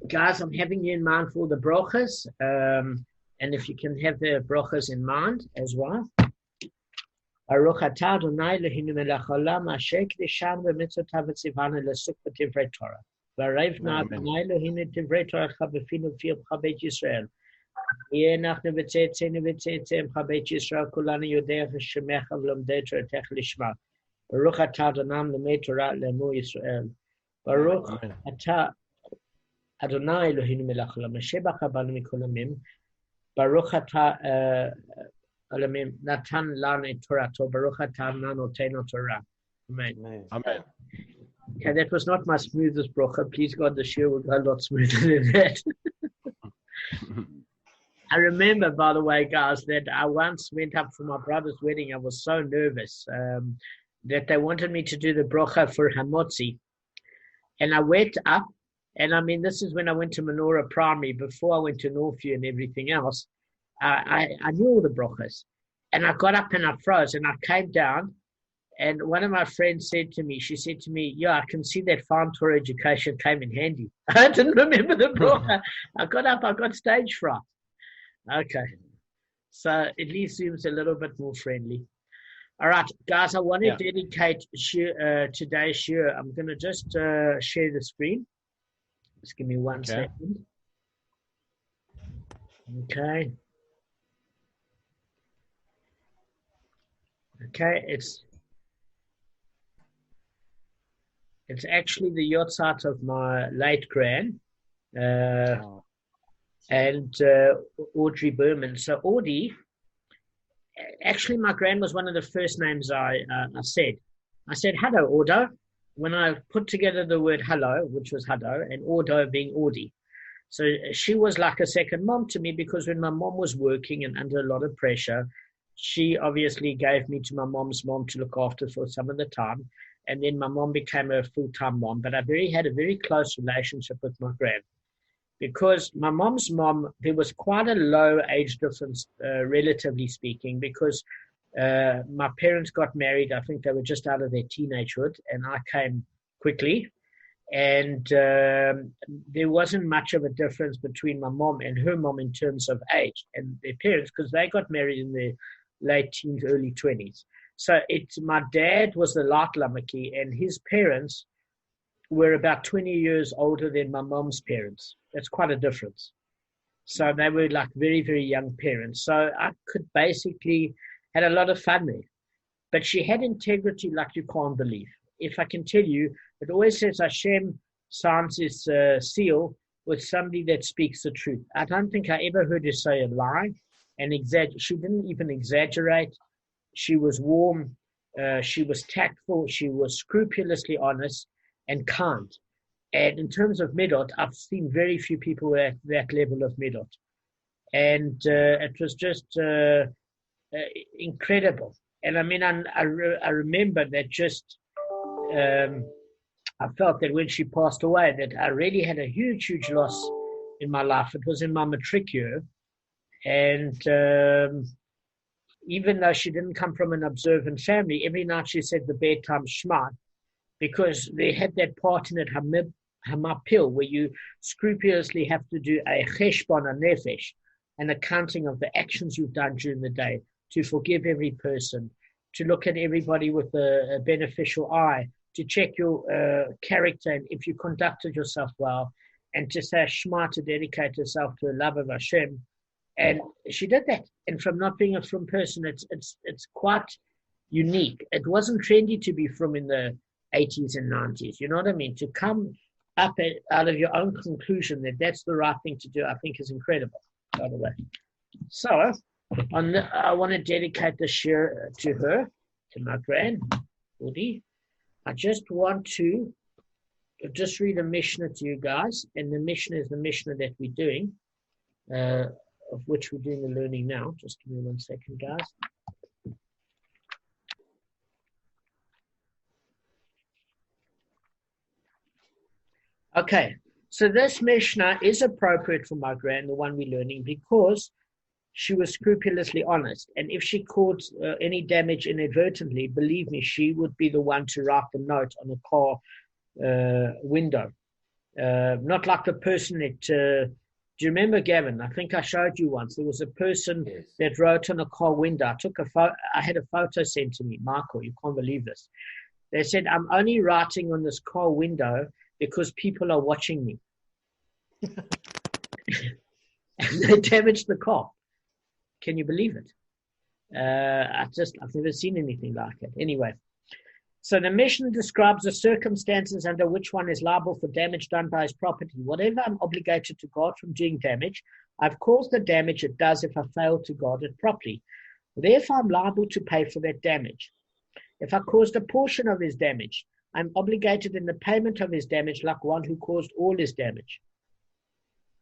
Guys, I'm having you in mind for the brachas, and if you can have the brachas in mind as well. Baruch atah Adonai Eloheinu melech haolam asher kiddushanu b'mitzvotav v'tzivanu l'suk b'divrei Torah. V'arevna Adonai Eloheinu divrei Torah b'finu v'ficha beit Yisrael. Yeh nachnu v'tzeitzeinu v'tzeitzeimcha beit Yisrael kulanu yodeach shemecha v'lomdei Toratech lishma. Baruch atah Adonai l'mei Torah l'emu Yisrael. Baruch atah Adonai Eloheinu melech haolam asher b'cha banu mikol hamim. Baruch atah Alamim Natan Lane Torah Baruch atah Nanoteinu Torah. Amen. Amen. Okay, that was not my smoothest bracha. Please God, the shir will go a lot smoother than that. I remember, by the way, guys, that I once went up for my brother's wedding. I was so nervous that they wanted me to do the bracha for Hamotzi. And I went up, and I mean, this is when I went to Menorah Primary, before I went to Northview and everything else. I knew all the brachas, and I got up and I froze, and I came down, and one of my friends said to me, yeah, I can see that farm Torah education came in handy. I didn't remember the bracha. I got up, I got stage fright. Okay, so at least seems a little bit more friendly. All right, guys, I want to dedicate today's shir. I'm going to just share the screen. Just give me one second. Okay. Okay, it's actually the Yortzeit of my late gran, and Audrey Berman. So Audrey, actually my gran was one of the first names I said. I said, hello, Audo, when I put together the word hello, which was Hado, and Audo being Audrey. So she was like a second mom to me, because when my mom was working and under a lot of pressure, she obviously gave me to my mom's mom to look after for some of the time. And then my mom became a full-time mom. But I had a very close relationship with my gran, because my mom's mom, there was quite a low age difference, relatively speaking, because my parents got married. I think they were just out of their teenagehood, and I came quickly. And there wasn't much of a difference between my mom and her mom in terms of age and their parents, because they got married in their late teens, early 20s. So my dad was the Latlamaki, and his parents were about 20 years older than my mom's parents. That's quite a difference. So they were like very, very young parents. So I could basically had a lot of fun there. But she had integrity like you can't believe. If I can tell you, it always says Hashem signs his seal with somebody that speaks the truth. I don't think I ever heard her say a lie and she didn't even exaggerate. She was warm. She was tactful. She was scrupulously honest and kind. And in terms of midot, I've seen very few people at that level of midot. And it was just incredible. And I mean, I remember that just... I felt that when she passed away, that I really had a huge, huge loss in my life. It was in my matric year. And even though she didn't come from an observant family, every night she said the bedtime Shema, because they had that part in it, Hamapil, where you scrupulously have to do a cheshbon, a nefesh, an accounting of the actions you've done during the day, to forgive every person, to look at everybody with a beneficial eye, to check your character and if you conducted yourself well, and to say Shema, to dedicate yourself to the love of Hashem. And she did that. And from not being a frum person, it's quite unique. It wasn't trendy to be frum in the 80s and 90s. You know what I mean? To come up out of your own conclusion that that's the right thing to do, I think is incredible, by the way. So I want to dedicate the shir to her, to my gran, Udi. I just want to just read a Mishnah to you guys, and the Mishnah is the Mishnah that we're doing, of which we're doing the learning now. Just give me 1 second, guys. Okay, so this Mishnah is appropriate for my gran, the one we're learning, because she was scrupulously honest. And if she caused any damage inadvertently, believe me, she would be the one to write the note on the car window. Not like the person that, do you remember, Gavin? I think I showed you once. There was a person that wrote on a car window. I had a photo sent to me. Michael, you can't believe this. They said, I'm only writing on this car window because people are watching me. And they damaged the car. Can you believe it? I've never seen anything like it. Anyway, so the Mishnah describes the circumstances under which one is liable for damage done by his property. Whatever I'm obligated to guard from doing damage, I've caused the damage it does if I fail to guard it properly. Therefore, I'm liable to pay for that damage. If I caused a portion of his damage, I'm obligated in the payment of his damage like one who caused all his damage.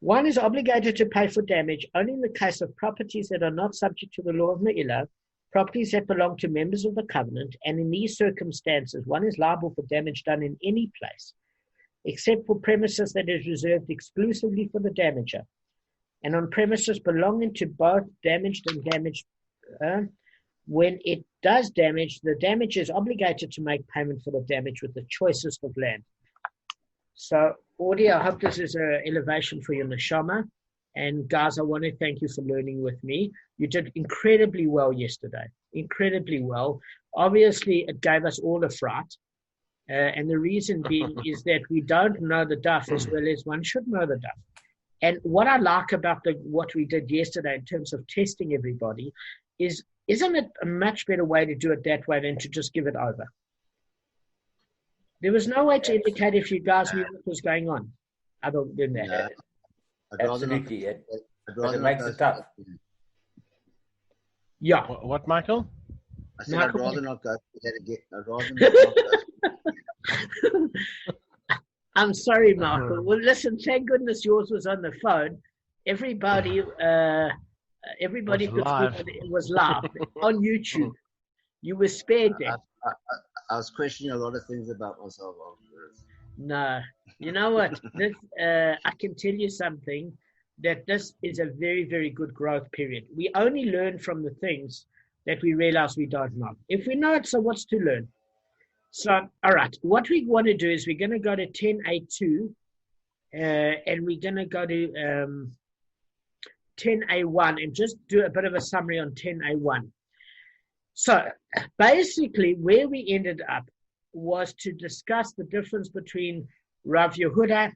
One is obligated to pay for damage only in the case of properties that are not subject to the law of Me'ilah, properties that belong to members of the covenant, and in these circumstances, one is liable for damage done in any place, except for premises that is reserved exclusively for the damager, and on premises belonging to both damaged and damaged. When it does damage, the damager is obligated to make payment for the damage with the choicest of land. So, Audrey, I hope this is an elevation for your neshama. And guys, I want to thank you for learning with me. You did incredibly well yesterday. Incredibly well. Obviously, it gave us all a fright. And the reason being is that we don't know the daf as well as one should know the daf. And what I like about what we did yesterday in terms of testing everybody is, isn't it a much better way to do it that way than to just give it over? There was no way to indicate if you guys knew what was going on other than that. Absolutely. It makes it tough. Yeah. What, Michael? I said I'd rather not go through that again. I'd rather not go. I'm sorry, Michael. Well, listen, thank goodness yours was on the phone. Everybody was live on YouTube. You were spared there. I was questioning a lot of things about myself afterwards. No. You know what? I can tell you something, that this is a very, very good growth period. We only learn from the things that we realize we don't know. If we know it, so what's to learn? So, all right. What we want to do is we're going to go to 10a2 and we're going to go to 10a1 and just do a bit of a summary on 10a1. So basically where we ended up was to discuss the difference between Rav Yehuda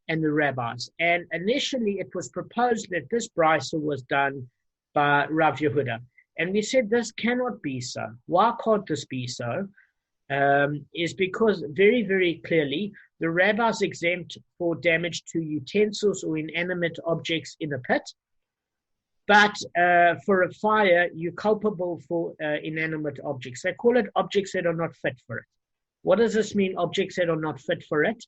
and the rabbis. And initially it was proposed that this brisa was done by Rav Yehuda. And we said this cannot be so. Why can't this be so? Is because very, very clearly the rabbis exempt for damage to utensils or inanimate objects in a pit. But for a fire, you're culpable for inanimate objects. They call it objects that are not fit for it. What does this mean, objects that are not fit for it?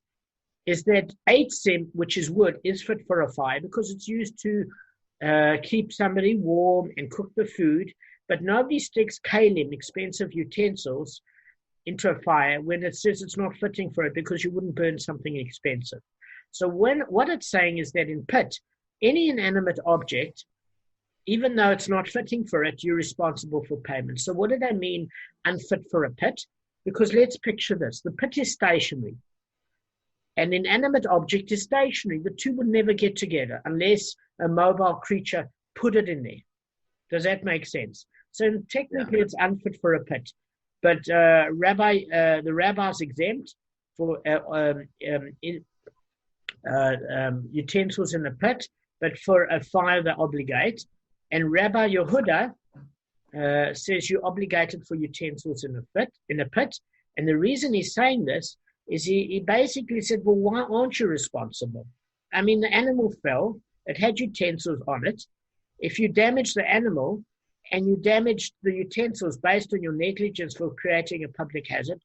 Is that eitzim, which is wood, is fit for a fire because it's used to keep somebody warm and cook the food. But nobody sticks kalim, expensive utensils, into a fire when it says it's not fitting for it because you wouldn't burn something expensive. So what it's saying is that in pit, any inanimate object, even though it's not fitting for it, you're responsible for payment. So what did I mean unfit for a pit? Because let's picture this. The pit is stationary. An inanimate object is stationary. The two would never get together unless a mobile creature put it in there. Does that make sense? So technically it's unfit for a pit. But the rabbi's exempt for utensils in the pit, but for a fire they obligate. And Rabbi Yehuda says you're obligated for utensils in a pit. And the reason he's saying this is he basically said, well, why aren't you responsible? I mean, the animal fell. It had utensils on it. If you damage the animal and you damage the utensils based on your negligence for creating a public hazard,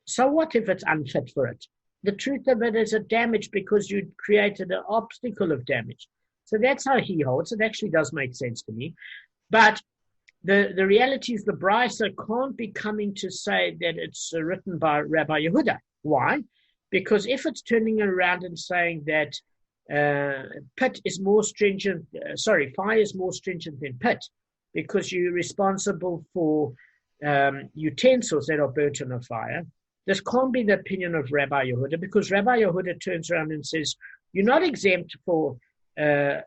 so what if it's unfit for it? The truth of it is it damaged because you created an obstacle of damage. So that's how he holds. It actually does make sense to me. But the reality is the brisa can't be coming to say that it's written by Rabbi Yehuda. Why? Because if it's turning around and saying that pit is more stringent, fire is more stringent than pit, because you're responsible for utensils that are burnt in a fire, this can't be the opinion of Rabbi Yehuda, because Rabbi Yehuda turns around and says, you're not exempt for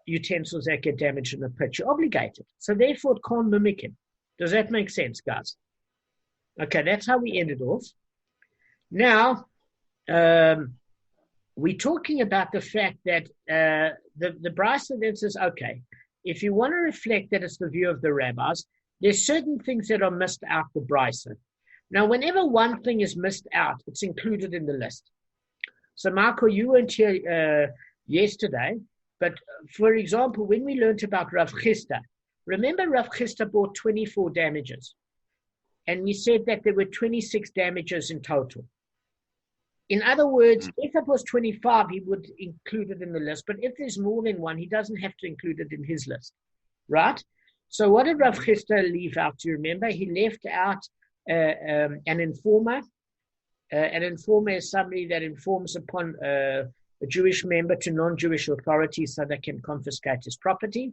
utensils that get damaged in the pit. You're obligated. So therefore, it can't mimic him. Does that make sense, guys? Okay, that's how we ended off. Now, we're talking about the fact that the Brisa then says, okay, if you want to reflect that it's the view of the rabbis, there's certain things that are missed out the Brisa. Now, whenever one thing is missed out, it's included in the list. So, Marco, you weren't here yesterday, but for example, when we learned about Rav Chisda, remember Rav Chisda bought 24 damages, and we said that there were 26 damages in total. In other words, if it was 25, he would include it in the list, but if there's more than one, he doesn't have to include it in his list, right? So what did Rav Chisda leave out? Do you remember? He left out an informer. An informer is somebody that informs upon a Jewish member to non-Jewish authorities so they can confiscate his property.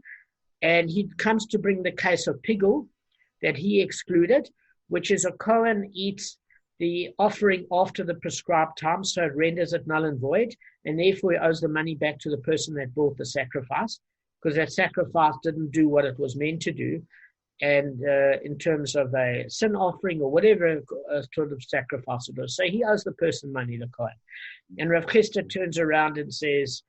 And he comes to bring the case of Pigul that he excluded, which is a Kohen eats the offering after the prescribed time, so it renders it null and void, and therefore he owes the money back to the person that brought the sacrifice, because that sacrifice didn't do what it was meant to do. And in terms of a sin offering or whatever sort of sacrifice it was. So he owes the person money, the Kohen. And Rav Chisda turns around and says,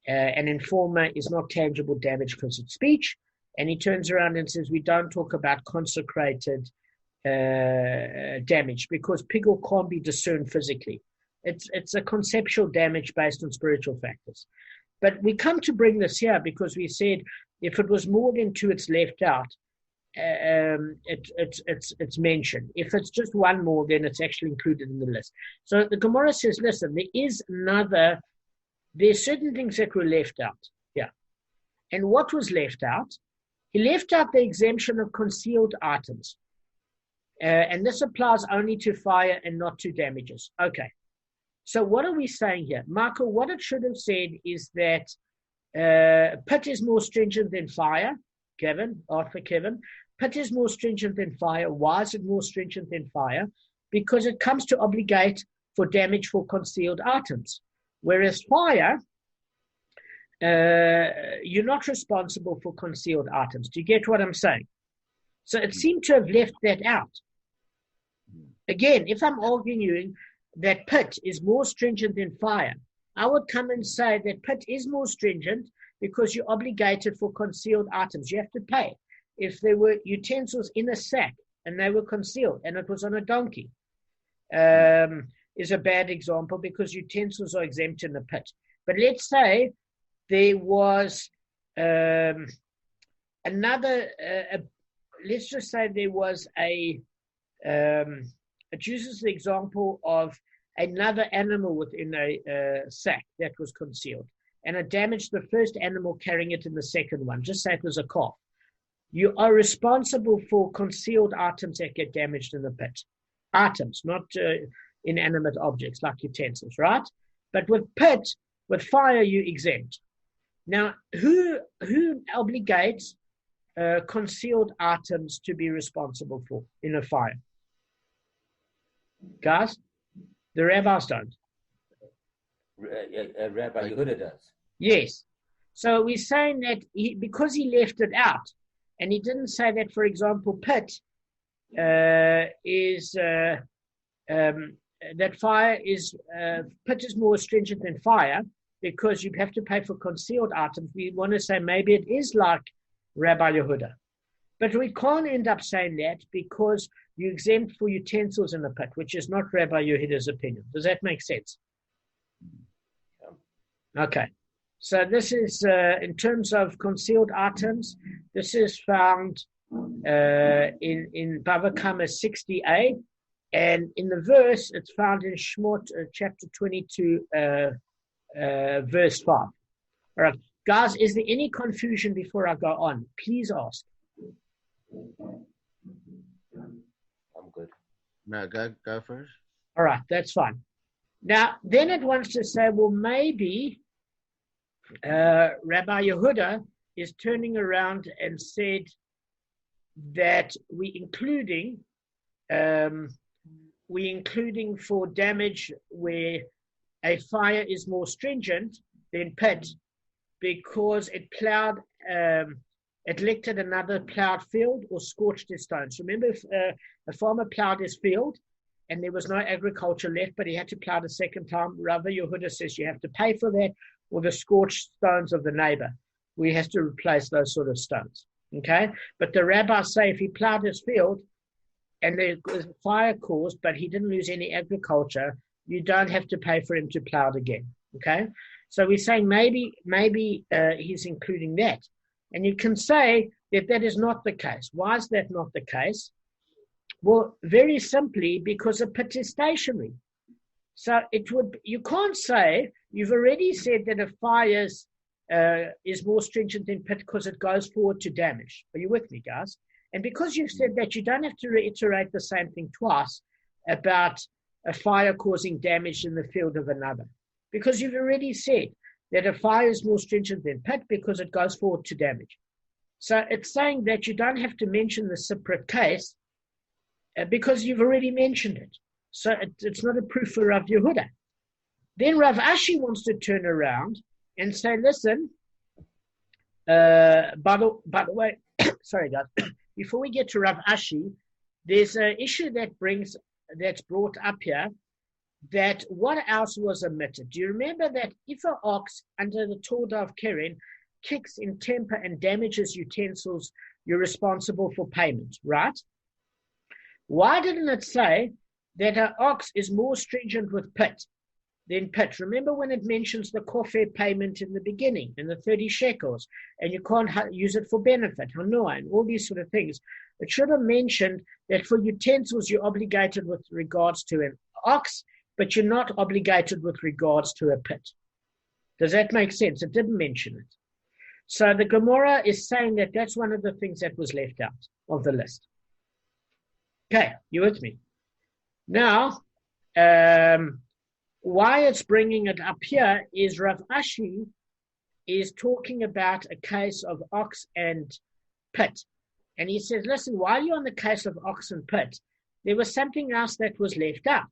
an informer is not tangible damage because it's speech. And he turns around and says, we don't talk about consecrated damage because pigul can't be discerned physically. It's a conceptual damage based on spiritual factors. But we come to bring this here because we said if it was more than two, it's left out. It's mentioned. If it's just one more, then it's actually included in the list. So the Gemara says, listen, there's certain things that were left out. Yeah. And what was left out? He left out the exemption of concealed items. And this applies only to fire and not to damages. Okay. So what are we saying here? Marco, what it should have said is that pit is more stringent than fire. Kevin, pit is more stringent than fire. Why is it more stringent than fire? Because it comes to obligate for damage for concealed items. Whereas fire, you're not responsible for concealed items. Do you get what I'm saying? So it seemed to have left that out. Again, if I'm arguing that pit is more stringent than fire, I would come and say that pit is more stringent because you're obligated for concealed items. You have to pay. If there were utensils in a sack and they were concealed and it was on a donkey, is a bad example because utensils are exempt in the pit. But let's say there was let's just say there was it uses the example of another animal within a sack that was concealed, and it damaged the first animal carrying it in the second one. Just say it was a calf. You are responsible for concealed items that get damaged in the pit. Items, not inanimate objects like utensils, right? But with fire, you exempt. Now, who obligates concealed items to be responsible for in a fire? Guys, the rabbis don't. Rabbi Yehuda does. Yes. So we're saying that because he left it out, and he didn't say that, for example, pit is that fire is pit is more stringent than fire because you have to pay for concealed items. We want to say maybe it is like Rabbi Yehuda, but we can't end up saying that because you exempt for utensils in the pit, which is not Rabbi Yehuda's opinion. Does that make sense? Okay. So this is, in terms of concealed items, this is found in Bava Kamma 10a, and in the verse, it's found in Shmot chapter 22, verse 5. All right. Guys, is there any confusion before I go on? Please ask. I'm good. No, go first. All right, that's fine. Now, then it wants to say, well, maybe Rabbi Yehuda is turning around and said that we're including we're including for damage where a fire is more stringent than pit because it plowed, it lifted another plowed field or scorched his stones. Remember, if a farmer plowed his field and there was no agriculture left, but he had to plow the second time, Rav Yehuda says you have to pay for that, or the scorched stones of the neighbor. We have to replace those sort of stones. Okay? But the rabbis say if he plowed his field and there was a fire caused, but he didn't lose any agriculture, you don't have to pay for him to plow it again. Okay? So we're saying maybe he's including that. And you can say that that is not the case. Why is that not the case? Well, very simply because a pit is stationary. So you can't say, you've already said that a fire is more stringent than pit because it goes forward to damage. Are you with me, guys? And because you've said that, you don't have to reiterate the same thing twice about a fire causing damage in the field of another. Because you've already said that a fire is more stringent than pit because it goes forward to damage. So it's saying that you don't have to mention the separate case because you've already mentioned it. So it's not a proof for Rav Yehuda. Then Rav Ashi wants to turn around and say, listen, by the way, sorry guys, before we get to Rav Ashi, there's an issue that's brought up here, that what else was omitted? Do you remember that if an ox under the Torah of Keren kicks in temper and damages utensils, you're responsible for payment, right? Why didn't it say that an ox is more stringent with pit than pit? Remember when it mentions the kofir payment in the beginning, and the 30 shekels, and you can't use it for benefit, hanua, and all these sort of things. It should have mentioned that for utensils you're obligated with regards to an ox, but you're not obligated with regards to a pit. Does that make sense? It didn't mention it. So the Gemara is saying that that's one of the things that was left out of the list. Okay, you with me? Now, why it's bringing it up here is Rav Ashi is talking about a case of ox and pit. And he says, listen, while you're on the case of ox and pit, there was something else that was left out.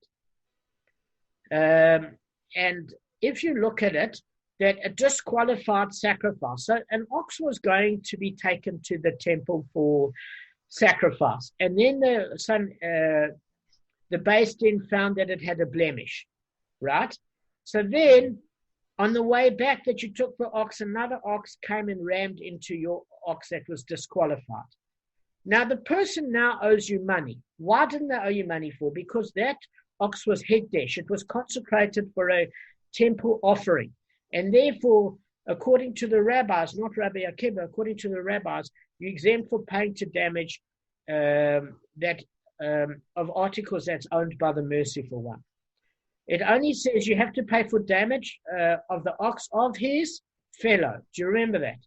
And if you look at it, that a disqualified sacrifice. So an ox was going to be taken to the temple for sacrifice. And then the Beis Din found that it had a blemish, right? So then on the way back that you took the ox, another ox came and rammed into your ox that was disqualified. Now the person now owes you money. Why didn't they owe you money for? Because that ox was hekdesh. It was consecrated for a temple offering. And therefore, according to the rabbis, not Rabbi Akiva, according to the rabbis, you're exempt for paying to damage of articles that's owned by the merciful one. It only says you have to pay for damage of the ox of his fellow. Do you remember that?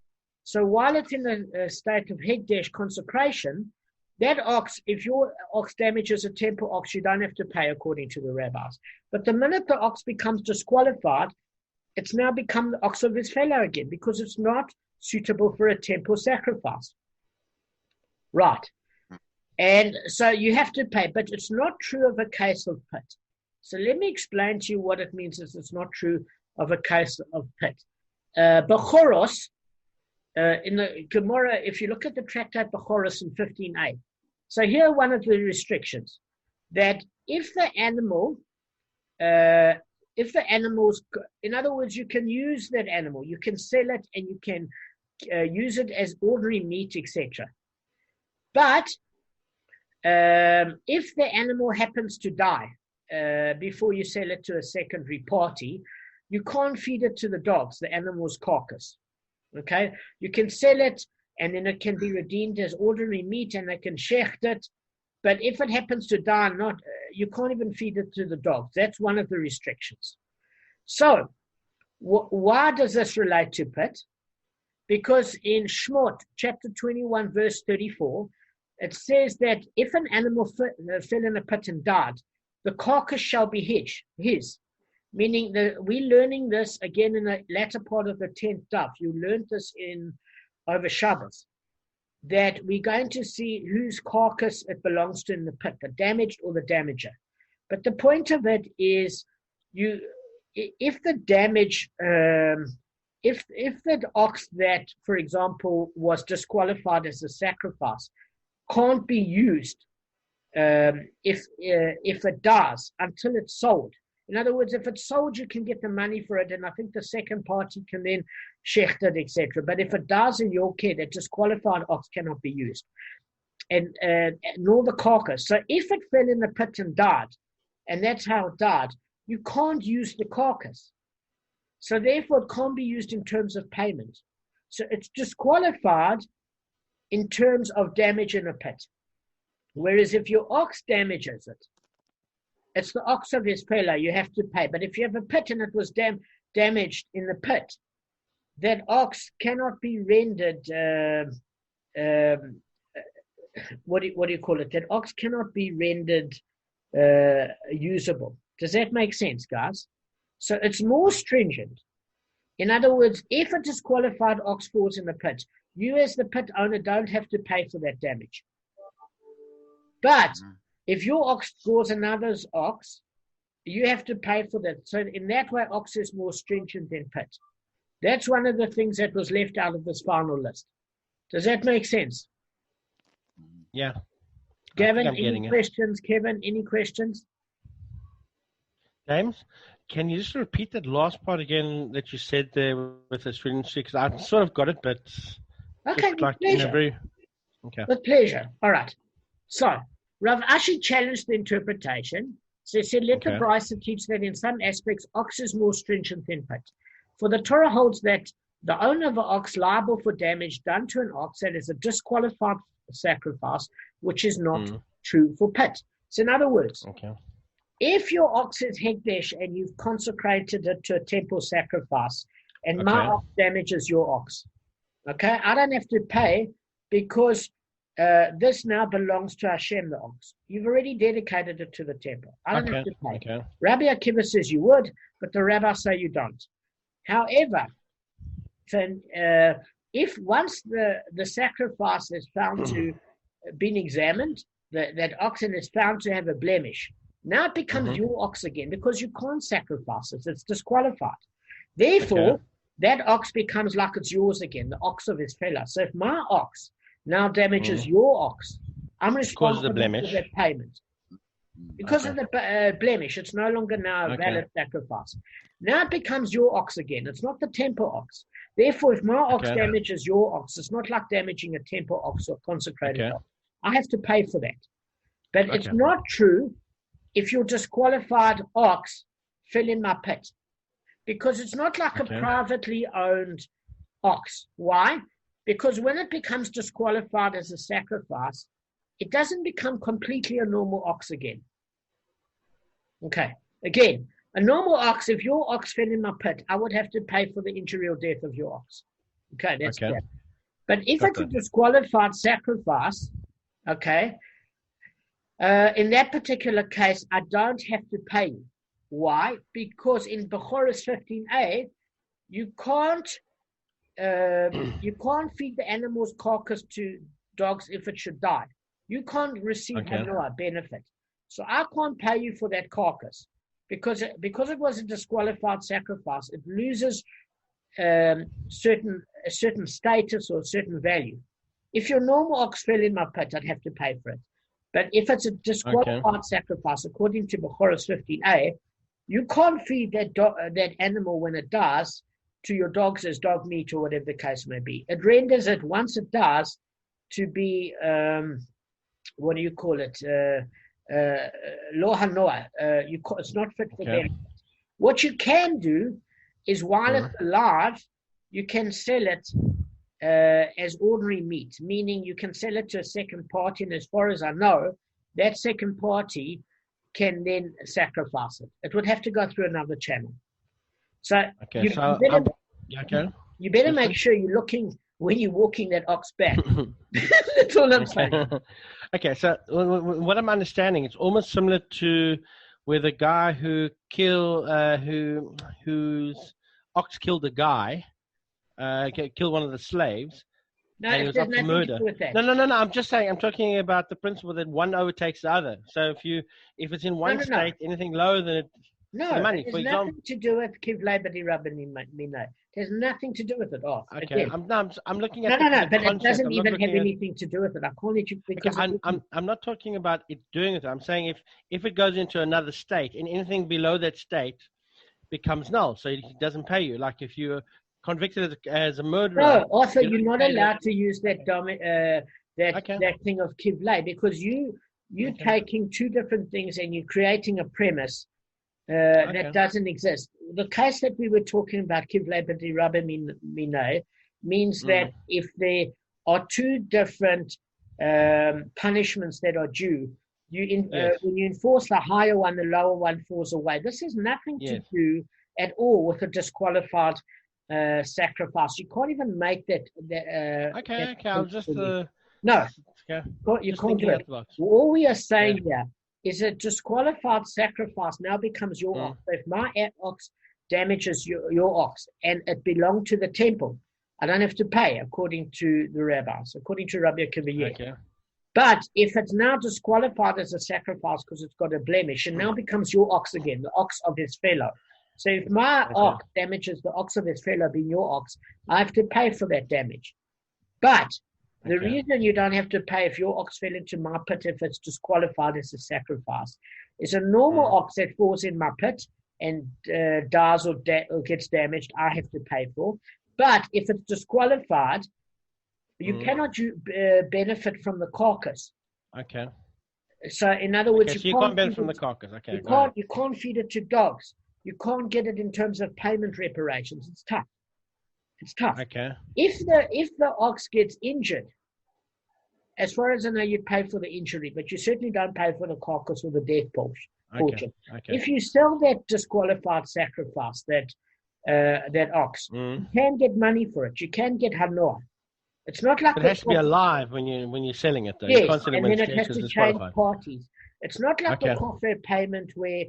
So while it's in the state of hekdesh consecration, that ox, if your ox damages a temple ox, you don't have to pay according to the rabbis. But the minute the ox becomes disqualified, it's now become the ox of his fellow again because it's not suitable for a temple sacrifice. Right. And so you have to pay, but it's not true of a case of pit. So let me explain to you what it means is it's not true of a case of pit. Bechoros, in the Gemara, if you look at the tractate Bechoros in 15a, so here one of the restrictions, that if the animals, in other words, you can use that animal, you can sell it and you can use it as ordinary meat, etc. But if the animal happens to die before you sell it to a secondary party, you can't feed it to the dogs, the animal's carcass. Okay? You can sell it and then it can be redeemed as ordinary meat and they can shecht it. But if it happens to die, you can't even feed it to the dogs. That's one of the restrictions. So, why does this relate to pit? Because in Shmot, chapter 21, verse 34, it says that if an animal fell in a pit and died, the carcass shall be his. Meaning that we're learning this again in the latter part of the 10th daf. You learned this over Shabbos, that we're going to see whose carcass it belongs to in the pit, the damaged or the damager. But the point of it is, if the damage, if that ox that, for example, was disqualified as a sacrifice, can't be used, if it does until it's sold. In other words, if it's sold, you can get the money for it, and I think the second party can then shecht it, etc. But if it does in your care, that disqualified ox cannot be used, and nor the carcass. So if it fell in the pit and died, and that's how it died, you can't use the carcass. So therefore, it can't be used in terms of payment. So it's disqualified in terms of damage in a pit. Whereas if your ox damages it, it's the ox of his fellow, you have to pay. But if you have a pit and it was damaged in the pit, that ox cannot be rendered, what do you call it? That ox cannot be rendered usable. Does that make sense, guys? So it's more stringent. In other words, if a disqualified ox falls in the pit, you as the pit owner don't have to pay for that damage. But if your ox draws another's ox, you have to pay for that. So in that way, ox is more stringent than pit. That's one of the things that was left out of this final list. Does that make sense? Yeah. Gavin, any questions? Kevin, any questions? James, can you just repeat that last part again that you said there with the stringency? Because I sort of got it, but okay, with pleasure. Okay. With pleasure. All right. So Rav Ashi challenged the interpretation. So he said, let the Brisa teach that in some aspects, ox is more stringent than pit. For the Torah holds that the owner of an ox liable for damage done to an ox that is a disqualified sacrifice, which is not true for pit. So in other words, if your ox is hekdesh and you've consecrated it to a temple sacrifice, and my ox damages your ox, I don't have to pay because this now belongs to Hashem, the ox. You've already dedicated it to the temple. I don't have to pay. Rabbi Akiva says you would, but the rabbis say you don't. However, if once the sacrifice is found to been examined, that oxen is found to have a blemish, now it becomes your ox again because you can't sacrifice it. It's disqualified. Therefore, that ox becomes like it's yours again, the ox of his fellow. So if my ox now damages your ox, I'm responsible for that payment. Because of the blemish, it's no longer now a valid sacrifice. Now it becomes your ox again. It's not the temple ox. Therefore, if my ox damages your ox, it's not like damaging a temple ox or consecrated ox. I have to pay for that. But it's not true if your disqualified ox fell in my pit. Because it's not like a privately owned ox. Why? Because when it becomes disqualified as a sacrifice, it doesn't become completely a normal ox again. Again, a normal ox, if your ox fell in my pit, I would have to pay for the injury or death of your ox. That's clear. But if it's a disqualified sacrifice, in that particular case, I don't have to pay you. Why? Because in Bechoros 15a, you can't feed the animal's carcass to dogs if it should die. You can't receive a benefit. So I can't pay you for that carcass because it was a disqualified sacrifice. It loses a certain status or a certain value. If your normal ox fell in my pit, I'd have to pay for it. But if it's a disqualified sacrifice, according to Bechoros 15a, you can't feed that animal when it dies to your dogs as dog meat or whatever the case may be. It renders it, once it dies, to be, what do you call it? Lo hanoah. It's not fit for them. What you can do is, while it's alive, you can sell it as ordinary meat, meaning you can sell it to a second party, and as far as I know, that second party can then sacrifice it. It would have to go through another channel. So you better make sure you're looking when you're walking that ox back. That's all I'm saying. So what I'm understanding, it's almost similar to where the guy whose ox killed a guy, killed one of the slaves, No, and he it was has up for nothing to murder. do with that. No. I'm just saying. I'm talking about the principle that one overtakes the other. So if it's in one state, anything lower than it, No, for the money, it has for example. nothing to do with kivlei b'di rabbanim minai. It has nothing to do with it. Oh, Okay, again. I'm looking at No, the but it concept. doesn't I'm not even have looking at- anything to do with it. I call it because Okay, I'm not talking about it doing it. I'm saying if it goes into another state and anything below that state becomes null, so he doesn't pay you. Like if you're convicted as a murderer. No, Arthur, you you're not allowed to use that Okay. that thing of kivlei because you're taking two different things and you're creating a premise that doesn't exist. The case that we were talking about, kivlei b'di rabbanim minai, means that if there are two different punishments that are due, when you enforce the higher one, the lower one falls away. This has nothing to do at all with a disqualified sacrifice. You can't even make that. I'll just no. You can't do it. All we are saying here is a disqualified sacrifice now becomes your ox. So if my ox damages your ox and it belonged to the temple, I don't have to pay according to the rabbis, according to Rabbi Akiva. Okay. But if it's now disqualified as a sacrifice because it's got a blemish, it now becomes your ox again, the ox of his fellow. So if my ox damages the ox of his fellow being your ox, I have to pay for that damage. But the reason you don't have to pay if your ox fell into my pit, if it's disqualified as a sacrifice, is a normal ox that falls in my pit and dies or gets damaged, I have to pay for. But if it's disqualified, you cannot benefit from the carcass. Okay. So in other words, you can't benefit from the carcass. Okay. You can't feed it to dogs. You can't get it in terms of payment reparations. It's tough. Okay. If the ox gets injured, as far as I know, you pay for the injury, but you certainly don't pay for the carcass or the death portion. Okay. If you sell that disqualified sacrifice, that ox, you can get money for it. You can get hanoah. It's not like it has to be alive when you're selling it, though. Yes, you can't sell it and when then it has to change parties. It's not like the kofar payment where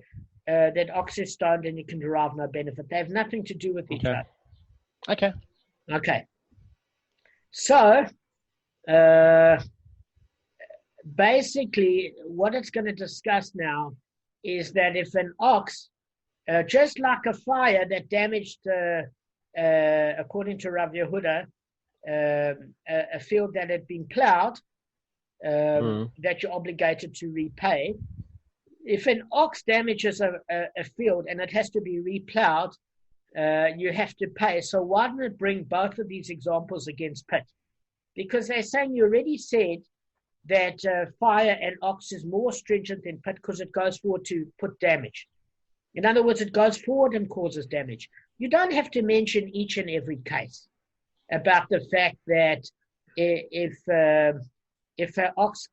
that ox is stoned and you can derive no benefit. They have nothing to do with each other. Okay. So, basically, what it's going to discuss now is that if an ox, just like a fire that damaged, according to Rav Yehuda, a field that had been plowed, that you're obligated to repay. If an ox damages a field and it has to be replowed, you have to pay. So why don't it bring both of these examples against pit? Because they're saying you already said that fire and ox is more stringent than pit because it goes forward to put damage. In other words, it goes forward and causes damage. You don't have to mention each and every case about the fact that if an ox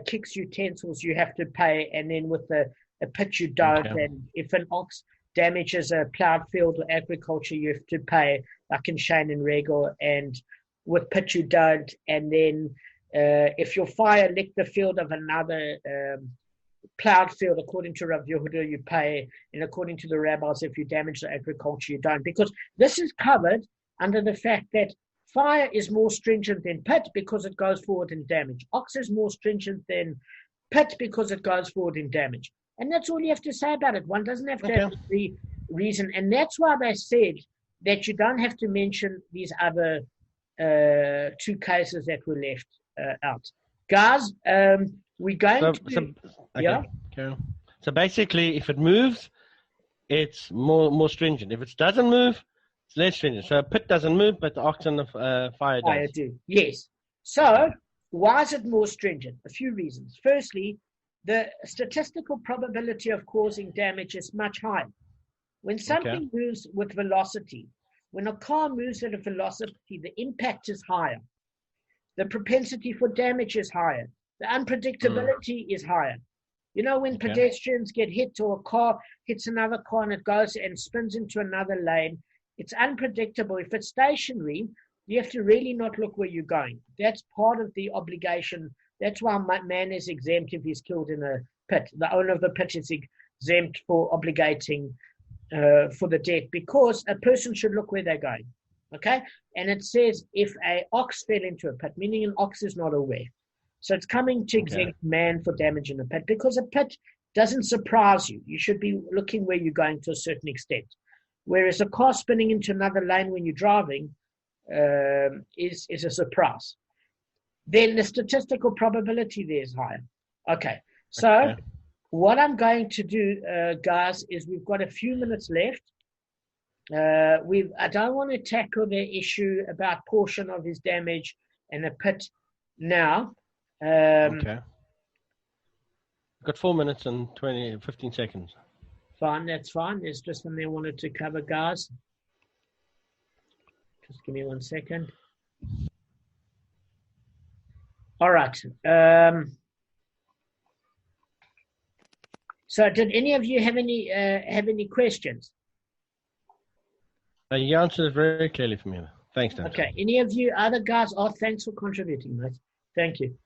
kicks utensils, you have to pay, and then with a pit you don't. And if an ox damages a plowed field or agriculture, you have to pay, like in Shane and Regal, and with pit you don't. And then if your fire licked the field of another plowed field, according to Rav Yehuda, you pay, and according to the rabbis, if you damage the agriculture, you don't. Because this is covered under the fact that fire is more stringent than pit because it goes forward in damage. Ox is more stringent than pit because it goes forward in damage. And that's all you have to say about it. One doesn't have to have the reason. And that's why they said that you don't have to mention these other two cases that were left out. Guys, we're going So basically, if it moves, it's more stringent. If it doesn't move, it's less stringent. So a pit doesn't move, but the ox and the fire do. Yes. So why is it more stringent? A few reasons. Firstly, the statistical probability of causing damage is much higher. When something moves with velocity, when a car moves at a velocity, the impact is higher. The propensity for damage is higher. The unpredictability is higher. You know, when pedestrians get hit or a car hits another car and it goes and spins into another lane, it's unpredictable. If it's stationary, you have to really not look where you're going. That's part of the obligation. That's why man is exempt if he's killed in a pit. The owner of the pit is exempt for obligating for the death, because a person should look where they're going. Okay? And it says if a ox fell into a pit, meaning an ox is not aware. So it's coming to exempt man for damage in a pit, because a pit doesn't surprise you. You should be looking where you're going to a certain extent. Whereas a car spinning into another lane when you're driving is a surprise. Then the statistical probability there is higher. Okay, so what I'm going to do, guys, is we've got a few minutes left. I don't want to tackle the issue about portion of his damage and a pit now. Okay. Got 4 minutes and 15 seconds. Fine, that's fine. There's just something I wanted to cover, guys. Just give me 1 second. All right. So, did any of you have any questions? You answered it very clearly for me. Thanks, Dan. Okay. Any of you other guys? Oh, thanks for contributing, mate. Thank you.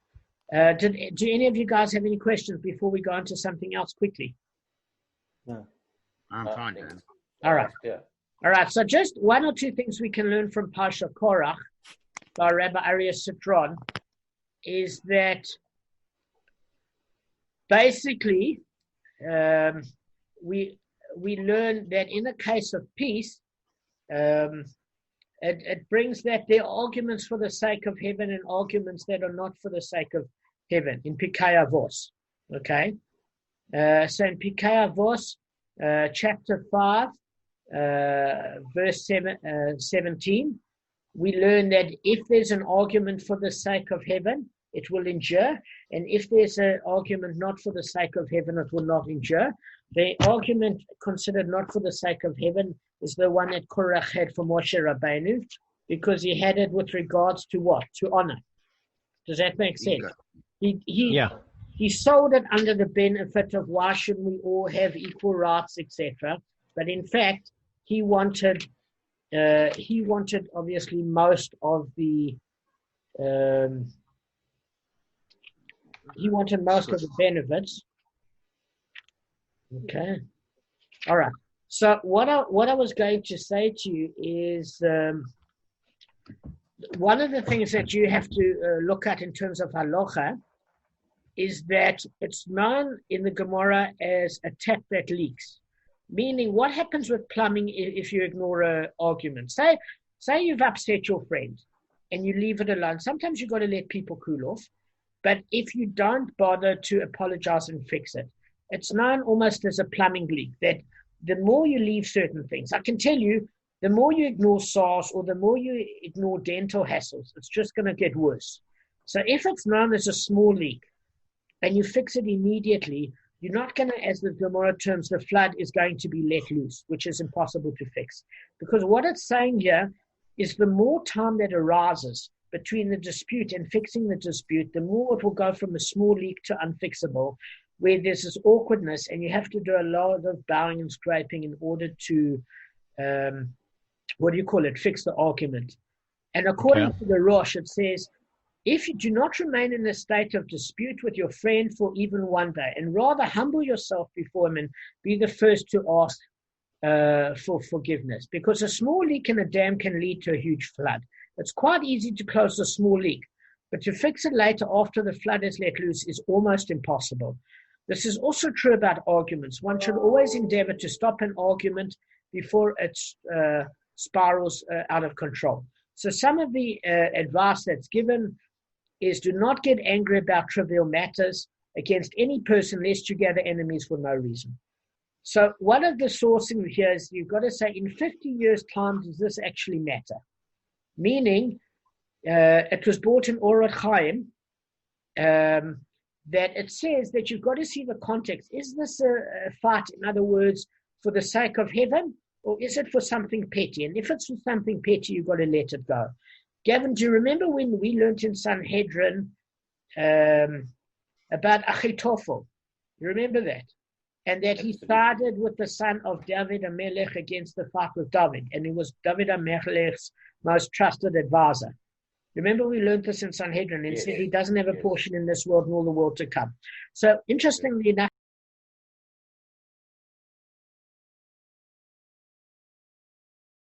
Do any of you guys have any questions before we go on to something else quickly? No. I'm fine, Dan. All right. Yeah. All right. So just one or two things we can learn from Parsha Korach by Rabbi Aryeh Citron is that basically we learn that in a case of peace, it brings that there are arguments for the sake of heaven and arguments that are not for the sake of heaven in Pirkei Avos. Okay? So in Pirkei Avos, chapter 5, verse 17, we learn that if there's an argument for the sake of heaven, it will endure. And if there's an argument not for the sake of heaven, it will not endure. The argument considered not for the sake of heaven is the one that Korach had for Moshe Rabbeinu, because he had it with regards to what? To honor. Does that make sense? He sold it under the benefit of why shouldn't we all have equal rights, etc. But in fact, he wanted obviously most of the benefits. Okay. All right. So what I was going to say to you is one of the things that you have to look at in terms of halacha is that it's known in the Gemara as a tap that leaks. Meaning, what happens with plumbing if you ignore an argument? Say you've upset your friend and you leave it alone. Sometimes you've got to let people cool off. But if you don't bother to apologize and fix it, it's known almost as a plumbing leak, that the more you leave certain things, I can tell you, the more you ignore SARS or the more you ignore dental hassles, it's just going to get worse. So if it's known as a small leak and you fix it immediately, you're not going to, as the Gemara terms, the flood is going to be let loose, which is impossible to fix. Because what it's saying here is the more time that arises between the dispute and fixing the dispute, the more it will go from a small leak to unfixable, where there's this awkwardness and you have to do a lot of bowing and scraping in order to, fix the argument. And according to the Rosh, it says, if you do not remain in a state of dispute with your friend for even one day, and rather humble yourself before him and be the first to ask for forgiveness, because a small leak in a dam can lead to a huge flood. It's quite easy to close a small leak, but to fix it later after the flood is let loose is almost impossible. This is also true about arguments. One should always endeavor to stop an argument before it spirals out of control. So some of the advice that's given is do not get angry about trivial matters against any person, lest you gather enemies for no reason. So one of the sourcing here is you've got to say, in 50 years' time, does this actually matter? Meaning, it was brought in Orach Chaim, that it says that you've got to see the context. Is this a fight, in other words, for the sake of heaven, or is it for something petty? And if it's for something petty, you've got to let it go. Gavin, do you remember when we learned in Sanhedrin about Achitophel? You remember that? And that he sided with the son of David HaMelech against the fight with David. And he was David HaMelech's most trusted advisor. Remember we learned this in Sanhedrin, and said he doesn't have a portion in this world nor the world to come. So interestingly enough,